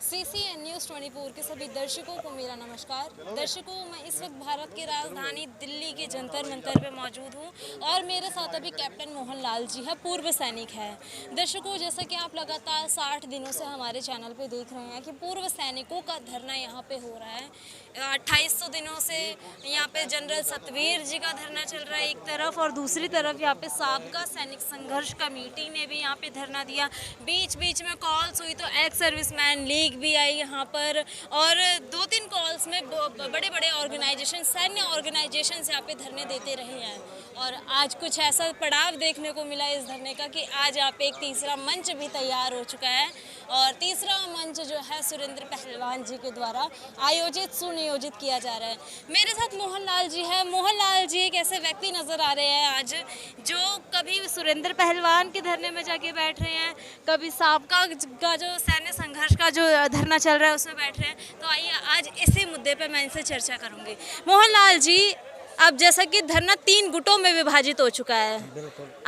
CCN news 24 के सभी दर्शकों को मेरा नमस्कार। दर्शकों, मैं इस वक्त भारत की राजधानी दिल्ली के जंतर मंतर पे मौजूद हूँ और मेरे साथ अभी कैप्टन मोहन लाल जी है, पूर्व सैनिक है। दर्शकों, जैसा कि आप लगातार 60 दिनों से हमारे चैनल पे देख रहे हैं कि पूर्व सैनिकों का धरना यहाँ पे हो रहा है। 2800 दिनों से यहाँ पे जनरल सतवीर जी का धरना चल रहा है एक तरफ, और दूसरी तरफ यहाँ पे साबका सैनिक संघर्ष कमेटी ने भी यहाँ पे धरना दिया। बीच बीच में कॉल्स हुई तो एक्स सर्विसमैन लीग भी आई यहाँ पर, और 2-3 कॉल्स में बड़े बड़े ऑर्गेनाइजेशन, सैन्य ऑर्गेनाइजेशन यहाँ पे धरने देते रहे हैं। और आज कुछ ऐसा पड़ाव देखने को मिला इस धरने का कि आज यहाँ पे एक तीसरा मंच भी तैयार हो चुका है, और तीसरा मंच जो है सुरेंद्र पहलवान जी के द्वारा आयोजित सुनियोजित किया जा रहा है। मेरे साथ मोहन लाल जी है। मोहन लाल जी एक ऐसे व्यक्ति नज़र आ रहे हैं आज, जो कभी सुरेंद्र पहलवान के धरने में जाके बैठ रहे हैं, कभी साबका का जो सैन्य संघर्ष का जो धरना चल रहा है उसमें बैठ रहे हैं। तो आइए आज इसी मुद्दे पे मैं इनसे चर्चा करूंगी। मोहन लाल जी, अब जैसा कि धरना 3 गुटों में विभाजित हो चुका है,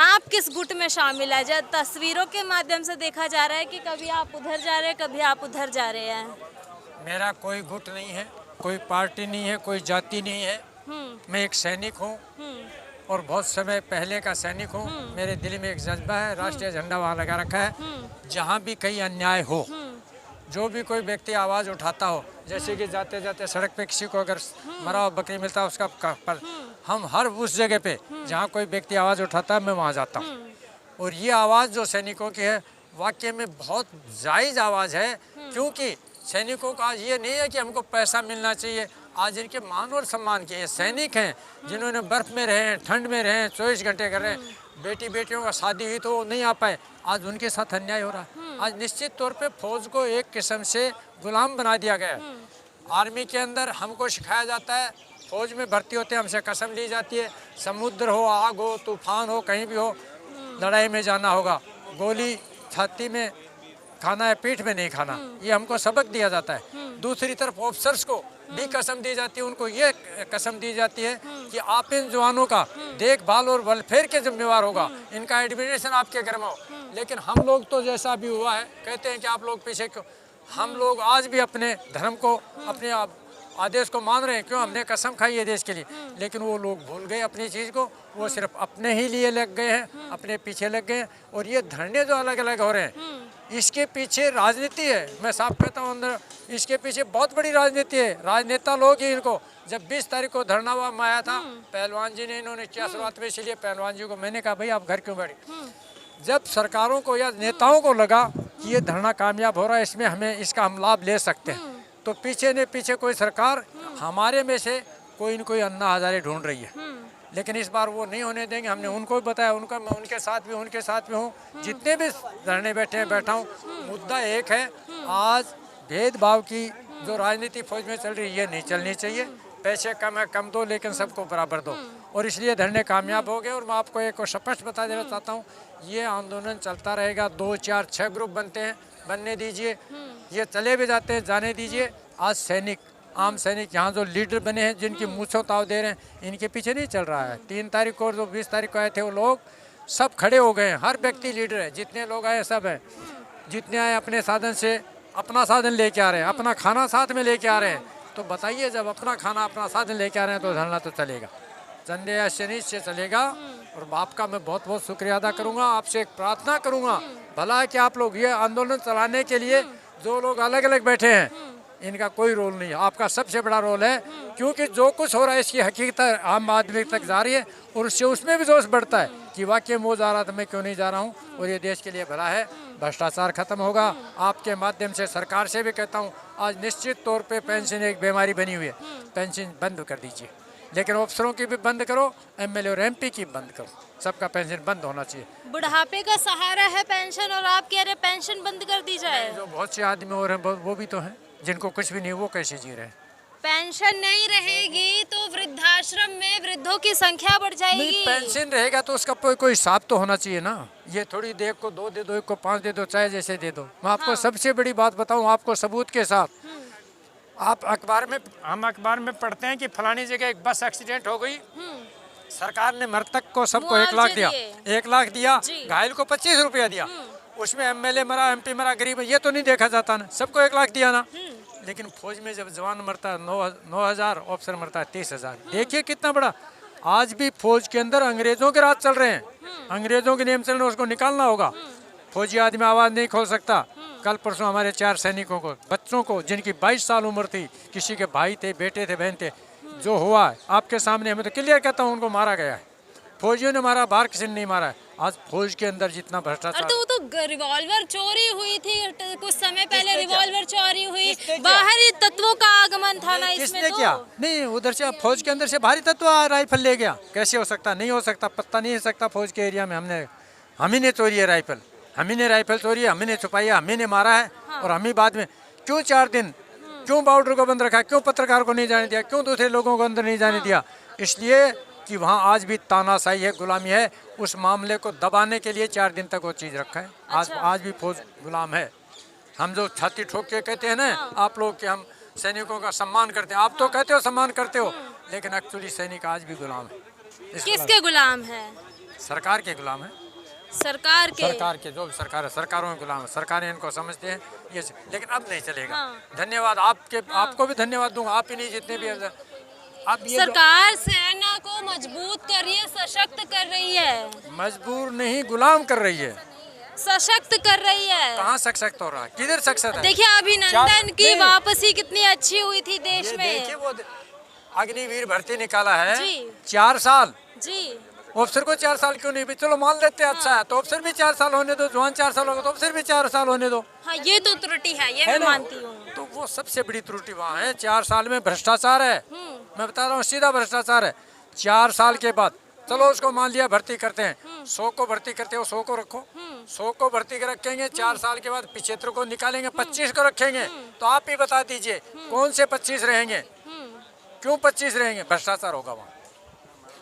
आप किस गुट में शामिल है? जब तस्वीरों के माध्यम से देखा जा रहा है कि कभी आप उधर जा रहे हैं, कभी आप उधर जा रहे हैं। मेरा कोई गुट नहीं है, कोई पार्टी नहीं है, कोई जाति नहीं है। मैं एक सैनिक हूँ और बहुत समय पहले का सैनिक हूँ। मेरे दिल में एक जज्बा है, राष्ट्रीय झंडा वहाँ लगा रखा है। जहाँ भी कहीं अन्याय हो, जो भी कोई व्यक्ति आवाज़ उठाता हो, जैसे कि जाते जाते सड़क पे किसी को अगर मरा हुआ बकरी मिलता है उसका पर, हम हर उस जगह पे जहाँ कोई व्यक्ति आवाज़ उठाता है मैं वहाँ जाता हूँ। और ये आवाज़ जो सैनिकों की है वाकई में बहुत जायज़ आवाज़ है, क्योंकि सैनिकों का आज ये नहीं है कि हमको पैसा मिलना चाहिए। आज इनके मान और सम्मान के ये सैनिक हैं जिन्होंने बर्फ़ में रहे हैं, ठंड में रहे हैं, 24 घंटे कर रहे हैं। बेटियों का शादी हुई तो वो नहीं आ पाए, आज उनके साथ अन्याय हो रहा है। आज निश्चित तौर पे फौज को एक किस्म से गुलाम बना दिया गया है। आर्मी के अंदर हमको सिखाया जाता है, फौज में भर्ती होते हैं हमसे कसम ली जाती है, समुद्र हो, आग हो, तूफान हो, कहीं भी हो, लड़ाई में जाना होगा, गोली छाती में खाना है, पीठ में नहीं खाना, ये हमको सबक दिया जाता है। दूसरी तरफ ऑफिसर्स को भी कसम दी जाती है, उनको ये कसम दी जाती है कि आप इन जवानों का देखभाल और वेलफेयर के जिम्मेवार होगा, इनका एडमिनिस्ट्रेशन आपके घर में हो। लेकिन हम लोग तो जैसा भी हुआ है कहते हैं कि आप लोग पीछे क्यों। हम लोग आज भी अपने धर्म को, अपने आदेश को मान रहे हैं, क्यों? हमने कसम खाई है देश के लिए। लेकिन वो लोग भूल गए अपनी चीज़ को, वो सिर्फ अपने ही लिए लग गए हैं, अपने पीछे लग गए हैं। और ये धरने जो अलग अलग हो रहे हैं, इसके पीछे राजनीति है। मैं साफ कहता हूँ, अंदर इसके पीछे बहुत बड़ी राजनीति है। राजनेता लोग ही इनको, जब 20 तारीख को धरना हुआ मैं आया था, पहलवान जी ने इन्होंने क्या शुरुआत में, इसलिए पहलवान जी को मैंने कहा भाई आप घर क्यों बैठे। जब सरकारों को या नेताओं को लगा कि ये धरना कामयाब हो रहा है, इसमें हमें इसका हम लाभ ले सकते हैं, तो पीछे कोई सरकार हमारे में से कोई न कोई अन्ना हजारे ढूंढ रही है। लेकिन इस बार वो नहीं होने देंगे। हमने उनको भी बताया, मैं उनके साथ भी हूँ। जितने भी धरने बैठे हैं बैठा हूँ। मुद्दा एक है, आज भेदभाव की जो राजनीति फौज में चल रही है ये नहीं चलनी चाहिए। पैसे कम है, कम दो, लेकिन सबको बराबर दो। और इसलिए धरने कामयाब हो गए। और मैं आपको एक स्पष्ट बता देना चाहता हूँ, ये आंदोलन चलता रहेगा। 2, 4, 6 ग्रुप बनते हैं, बनने दीजिए। ये चले भी जाते हैं, जाने दीजिए। आज सैनिक, आम सैनिक यहाँ जो लीडर बने हैं, जिनकी मूँछों ताव दे रहे हैं, इनके पीछे नहीं चल रहा है। 3 तारीख को और जो 20 तारीख को आए थे वो लोग सब खड़े हो गए हैं। हर व्यक्ति लीडर है, जितने लोग आए सब हैं। जितने आए अपने साधन से अपना साधन लेके आ रहे हैं, अपना खाना साथ में लेके आ रहे हैं। तो बताइए, जब अपना खाना अपना साधन लेके आ रहे हैं तो धरना तो चलेगा, चंदे या शनि से चलेगा। और आपका मैं बहुत बहुत शुक्रिया अदा करूँगा। आपसे एक प्रार्थना करूँगा, भला है कि आप लोग ये आंदोलन चलाने के लिए जो लोग अलग अलग बैठे हैं, इनका कोई रोल नहीं है, आपका सबसे बड़ा रोल है। क्योंकि जो कुछ हो रहा है इसकी हकीकत आम आदमी तक जा रही है, और उससे उसमें भी जोश बढ़ता है कि वाकई वो जा रहा था, मैं क्यों नहीं जा रहा हूँ। और ये देश के लिए भला है, भ्रष्टाचार खत्म होगा। आपके माध्यम से सरकार से भी कहता हूँ, आज निश्चित तौर पे पेंशन एक बीमारी बनी हुई है, पेंशन बंद कर दीजिए। लेकिन अफसरों की भी बंद करो, एमएलए और एमपी की बंद करो, सबका पेंशन बंद होना चाहिए। बुढ़ापे का सहारा है पेंशन, और आप कह रहे पेंशन बंद कर दी जाए। जो बहुत से आदमी हो रहे हैं वो भी तो हैं जिनको कुछ भी नहीं, वो कैसे जी रहे हैं। पेंशन नहीं रहेगी तो वृद्धाश्रम में वृद्धों की संख्या बढ़ जाएगी। नहीं, पेंशन रहेगा तो उसका कोई हिसाब तो होना चाहिए ना। ये थोड़ी दे, को 2 दे दो, एक को 5 दे दो, चाहे जैसे दे दो। मैं आपको सबसे बड़ी बात बताऊं, आपको सबूत के साथ। आप हम अखबार में पढ़ते हैं कि फलानी जगह एक बस एक्सीडेंट हो गई, सरकार ने मृतक को सबको 1 लाख दिया, 1 लाख दिया, घायल को 25 रुपया दिया। उसमें एमएलए मरा, एमपी मरा, गरीब, ये तो नहीं देखा जाता ना, सबको 1 लाख दिया ना। लेकिन फौज में जब जवान मरता है 9,000, ऑफिसर मरता है 30,000। देखिए कितना बड़ा, आज भी फौज के अंदर अंग्रेजों के राज चल रहे हैं, अंग्रेजों के नियम चल रहे हैं, उसको निकालना होगा। फौजी आदमी आवाज़ नहीं खोल सकता। कल परसों हमारे 4 सैनिकों को, बच्चों को, जिनकी 22 साल उम्र थी, किसी के भाई थे, बेटे थे, बहन थे, जो हुआ है आपके सामने, हमें तो क्लियर कहता हूँ, उनको मारा गया है। फौजियों ने मारा, बाहर किसी ने नहीं मारा है। आज फौज के अंदर जितना और भ्रष्टाचार, तो वो तो रिवॉल्वर चोरी हुई थी कुछ समय पहले, किसने किया? रिवॉल्वर चोरी हुई, किसने किया? बाहरी तत्वों का आगमन था ना इसमें किसने तो। किया? नहीं, उधर से फौज के अंदर से भारी तत्व राइफल ले गया। कैसे हो सकता? नहीं हो सकता, पत्ता नहीं हो सकता। फौज के एरिया में हम ही ने चोरी है राइफल, हम ही ने राइफल चोरी है, हम ही ने छुपाई है, हम ही ने मारा है। और हम ही बाद में क्यों 4 दिन क्यों बॉर्डर को बंद रखा, क्यों पत्रकार को नहीं जाने दिया, क्यों दूसरे लोगों को अंदर नहीं जाने दिया? इसलिए कि वहाँ आज भी तानाशाही है, गुलामी है। उस मामले को दबाने के लिए 4 दिन तक वो चीज़ रखा है। आज भी फौज गुलाम है। हम जो छाती ठोक के कहते हैं ना, आप लोग कि हम सैनिकों का सम्मान करते हैं, आप तो कहते हो सम्मान करते हो, लेकिन एक्चुअली सैनिक आज भी गुलाम है। किसके गुलाम है? सरकार के गुलाम है, सरकार के। सरकार के, जो भी सरकार है, सरकारों के गुलाम है। सरकारें इनको समझते हैं ये, लेकिन अब नहीं चलेगा। हाँ। धन्यवाद आपको भी धन्यवाद दूंगा, आप ही नहीं जितने भी अब ये सरकार सेना को मजबूत कर रही है, सशक्त कर रही है। मजबूर नहीं, गुलाम कर रही है। सशक्त कर रही है। कहाँ सशक्त हो रहा है? किधर सशक्त है? देखिए अभिनंदन की नहीं। वापसी कितनी अच्छी हुई थी देश ये में। देखिए वो अग्निवीर भर्ती निकाला है जी। 4 साल। जी। ऑफिसर को 4 साल क्यों नहीं? भी चलो मान लेते हैं, अच्छा है तो ऑफिसर भी 4 साल होने दो, जवान 4 साल होगा तो ऑफिसर भी 4 साल होने दो। हाँ ये तो त्रुटि है, ये है मैं ना? मानती हूँ। तो वो सबसे बड़ी त्रुटि वहाँ है। 4 साल में भ्रष्टाचार है, मैं बता रहा हूँ, सीधा भ्रष्टाचार है। 4 साल के बाद चलो उसको मान लिया भर्ती करते हैं, 100 को भर्ती करते हो, 100 को रखो, 100 को भर्ती के रखेंगे। 4 साल के बाद 75 को निकालेंगे, 25 को रखेंगे। तो आप ही बता दीजिए कौन से 25 रहेंगे? क्यों 25 रहेंगे? भ्रष्टाचार होगा वहाँ।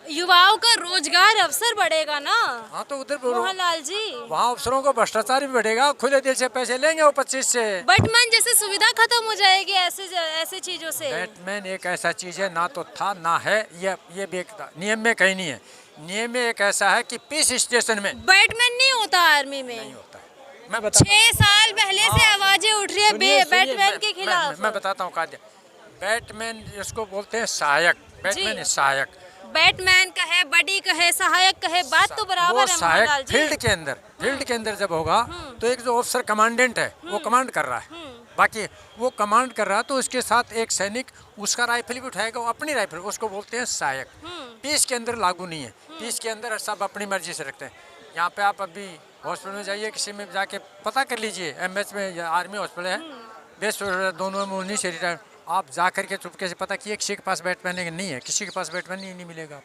युवाओं का रोजगार अवसर बढ़ेगा ना। हाँ तो उधर मोहनलाल जी, वहाँ अफसरों को भ्रष्टाचार भी बढ़ेगा, खुले दिल से पैसे लेंगे वो 25 से। बैटमैन जैसे सुविधा खत्म हो जाएगी ऐसे चीजों से। बैटमैन एक ऐसा चीज है, ना तो था ना है, ये भी एक नियम में कहीं नहीं है। नियम में एक ऐसा है कि पीस स्टेशन में बैटमैन नहीं होता आर्मी में। नहीं होता है। मैं बता 6 साल पहले से आवाजें उठ रही है बैटमैन के खिलाफ। मैं बताता हूँ काद्य, बैटमैन इसको बोलते हैं सहायक। बैटमैन है सहायक। बैटमैन कहे, बडी कहे, सहायक कहे, बात तो बराबर वो है सहायक मोहनलाल जी। फील्ड के अंदर जब होगा तो एक जो ऑफिसर कमांडेंट है वो कमांड कर रहा है, बाकी वो कमांड कर रहा है, तो उसके साथ एक सैनिक उसका राइफल भी उठाएगा, वो अपनी राइफल, उसको बोलते हैं सहायक। पीस के अंदर लागू नहीं है। पीस के अंदर सब अपनी मर्जी से रखते हैं। यहाँ पे आप अभी हॉस्पिटल में जाइए, किसी में जाके पता कर लीजिए, MH में या आर्मी हॉस्पिटल है, बेस्ट दोनों में उन्हीं से रिटायर, आप जा करके चुपके से पता किए किसी के पास बैटमैन है? नहीं है, किसी के पास बैटमैन नहीं मिलेगा।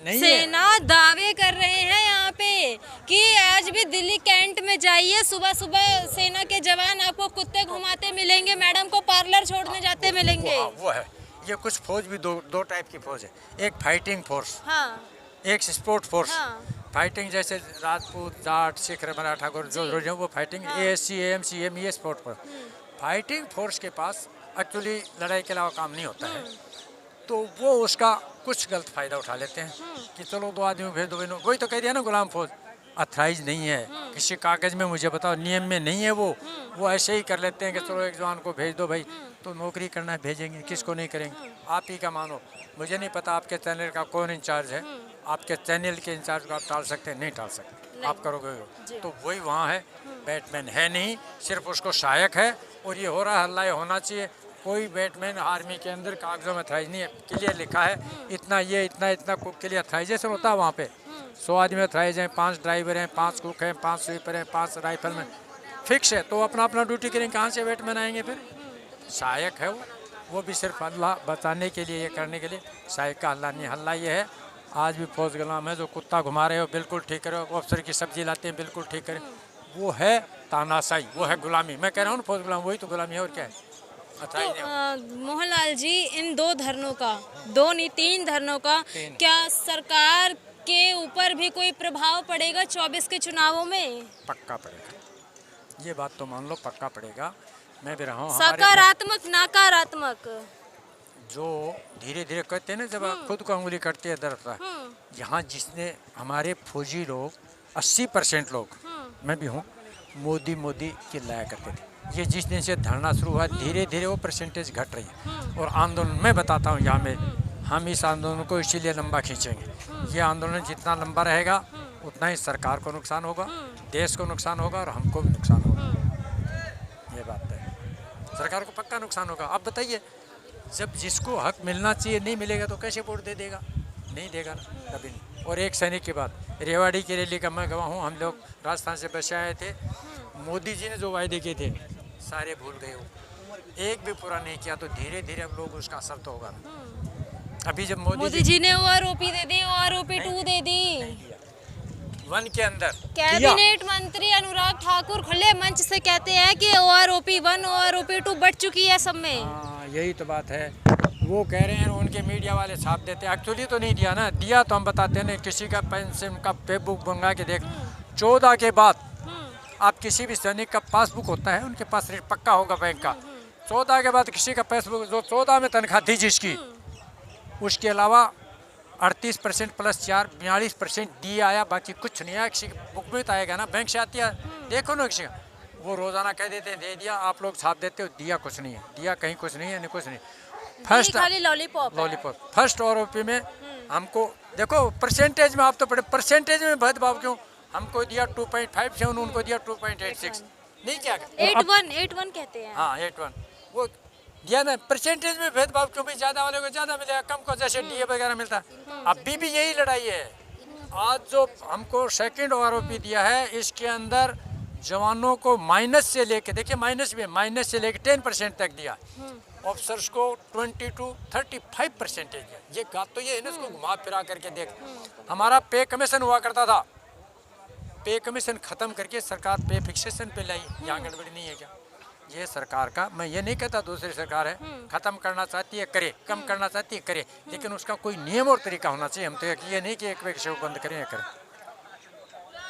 नहीं सेना दावे कर रहे हैं यहाँ पे कि आज भी दिल्ली कैंट में जाइए, सुबह सुबह सेना के जवान आपको कुत्ते घुमाते मिलेंगे, मैडम को पार्लर छोड़ने जाते मिलेंगे। वो है। ये कुछ फौज भी दो टाइप की फौज है, एक फाइटिंग फोर्स, हाँ। एक स्पोर्ट फोर्स। हाँ। फाइटिंग जैसे राजपूत, जाट, सिख, मराठा, जो वो फाइटिंग, ASC, AMC, ये स्पोर्ट फोर्स। फाइटिंग फोर्स के पास एक्चुअली लड़ाई के अलावा काम नहीं होता है, तो वो उसका कुछ गलत फायदा उठा लेते हैं कि चलो 2 आदमी भेज दो। वही तो कह दिया ना, गुलाम फौज अथराइज नहीं है, किसी कागज में मुझे बताओ, नियम में नहीं है। वो ऐसे ही कर लेते हैं कि चलो एक जवान को भेज दो भाई, तो नौकरी करना है भेजेंगे, किसको नहीं करेंगे? आप ही का मानो, मुझे नहीं पता आपके चैनल का कौन इंचार्ज है, आपके चैनल के इंचार्ज को आप टाल सकते हैं? नहीं टाल सकते, आप करोगे। तो वही वहाँ है, बैटमैन है नहीं, सिर्फ उसको सहायक है। और ये हो रहा है, हल्ला होना चाहिए। कोई बैटमैन आर्मी के अंदर कागजों में अथराइज नहीं है, क्लियर लिखा है इतना, ये इतना कुक के लिए अथराइजेशन होता है वहाँ पे। 100 आदमी अथराइज हैं, 5 ड्राइवर हैं, 5 कुक हैं, 5 स्वीपर हैं, 5 राइफल में फिक्स है, तो अपना अपना ड्यूटी करेंगे। कहाँ से बैटमैन आएंगे फिर? सहायक है वो भी सिर्फ अल्लाह बचाने के लिए, ये करने के लिए। सहायक का हल्ला नहीं, हल्ला ये है आज भी फौज गुलाम है। जो कुत्ता घुमा रहे हो बिल्कुल ठीक करो, ऑफिसर की सब्जी लाते हैं बिल्कुल ठीक करें, वो है तानाशाही, वो है गुलामी। मैं कह रहा हूँ ना, फौज गुलाम वही तो गुलामी है, और क्या है? तो मोहनलाल जी, इन 2 धरनों का, 2 नहीं 3 धरनों का क्या सरकार के ऊपर भी कोई प्रभाव पड़ेगा 24 के चुनावों में? पक्का पड़ेगा, ये बात तो मान लो, पक्का पड़ेगा। मैं भी रहा हूँ सकारात्मक नकारात्मक, जो धीरे धीरे कहते हैं ना, जब खुद को उंगली करती है दरअसल, यहाँ जिसने हमारे फौजी लोग 80% लोग, मैं भी हूँ, मोदी मोदी चिल्लाया करते थे। ये जिस दिन से धरना शुरू हुआ धीरे धीरे वो परसेंटेज घट रही है। और आंदोलन मैं बताता हूँ यहाँ में, हम इस आंदोलन को इसीलिए लंबा खींचेंगे। ये आंदोलन जितना लंबा रहेगा उतना ही सरकार को नुकसान होगा, देश को नुकसान होगा और हमको भी नुकसान होगा। ये बात है, सरकार को पक्का नुकसान होगा। आप बताइए, जब जिसको हक मिलना चाहिए नहीं मिलेगा तो कैसे वोट दे देगा? नहीं देगा ना, कभी नहीं। और एक सैनिक की बात, रेवाड़ी की रैली का मैं गवाह हूँ। हम लोग राजस्थान से बस आए थे। मोदी जी ने जो वायदे किए थे सारे भूल गए, वो एक भी पूरा नहीं किया। तो धीरे धीरे हम लोग उसका असर तो होगा ना। अभी जब मोदी जी ने OROP दे दी, OROP 2 दे दी। वन के अंदर कैबिनेट मंत्री अनुराग ठाकुर खुले मंच से कहते हैं कि OROP 1 OROP 2 बढ़ चुकी है सब में। हाँ, यही तो बात है। वो कह रहे हैं, उनके मीडिया वाले छाप देते हैं। एक्चुअली तो नहीं दिया ना, दिया तो हम बताते हैं। किसी का पेंशन का पेबुक मंगा के देख, 14 के बाद आप किसी भी सैनिक का पासबुक होता है, उनके पास रेट पक्का होगा बैंक का। 14 के बाद किसी का पासबुक, जो 14 में तनख्वाह थी जिसकी, उसके अलावा 38% प्लस 4 42% डी आया, बाकी कुछ नहीं आया। किसी बुक में तो आएगा ना, बैंक से आती है, देखो ना किसी का। वो रोजाना कह देते हैं दे दिया, आप लोग छाप देते हो, दिया कुछ नहीं है, दिया कहीं कुछ नहीं है, नहीं कुछ नहीं। फर्स्ट खाली लॉलीपॉप फर्स्ट OROP में हमको देखो परसेंटेज में, आप तो पढ़े परसेंटेज में भेदभाव क्यों? हमको दिया 2.57, उनको दिया 2.86। नहीं क्या 81 कहते हैं। हाँ 81 वो दिया ना। परसेंटेज में भेदभाव क्यों? भी ज्यादा वाले को ज्यादा मिलेगा, कम को जैसे DA वगैरह मिलता है। अभी भी यही लड़ाई है। आज जो हमको सेकंड OROP दिया है, इसके अंदर जवानों को माइनस से लेके, देखिए माइनस से लेके 10% तक दिया। ऑफिसर्स को 20 to 35% दिया। ये बात तो ये है ना, इसको घुमा फिरा करके देख। हमारा पे कमीशन हुआ करता था, पे कमीशन खत्म करके सरकार पे फिक्सेशन पे लाई। यहाँ गड़बड़ी नहीं है क्या? ये सरकार का, मैं ये नहीं कहता दूसरी सरकार है, खत्म करना चाहती है करे, कम करना चाहती है करे, लेकिन उसका कोई नियम और तरीका होना चाहिए। हम तो ये नहीं कि एक व्यक्ति को बंद करें या करें।